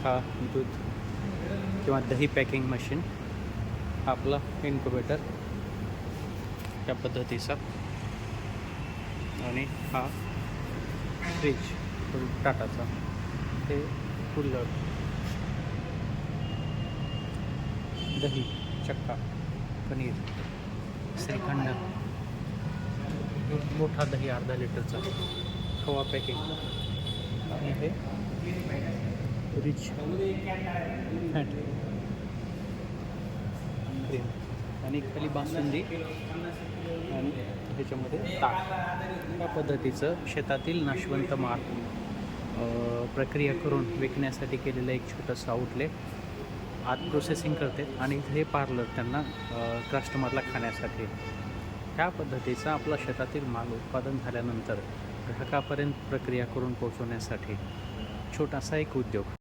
हा दूध किंवा दही पॅकिंग मशीन, आपला इन्क्युबेटर त्या पद्धतीचा, आणि हा फ्रीज टाटाचा, हे कूलर, दही, चक्का, पनीर, श्रीखंड, मोठा दही अर्धा लिटरचा, खवा पॅकिंग, आणि हे रिच फॅट क्रीम, आणि खाली बासुंदी, आणि ह्याच्यामध्ये ताक. या पद्धतीचं शेतातील नाशवंत माल प्रक्रिया करून विकण्यासाठी केलेलं एक छोटंसं आउटलेट आत प्रोसेसिंग करते, आणि हे पार्लर त्यांना कस्टमरला खाण्यासाठी. ह्या पद्धतीचा आपला शेतातील माल उत्पादन झाल्यानंतर ग्राहकापर्यंत प्रक्रिया करून पोहोचवण्यासाठी छोटासा एक उद्योग.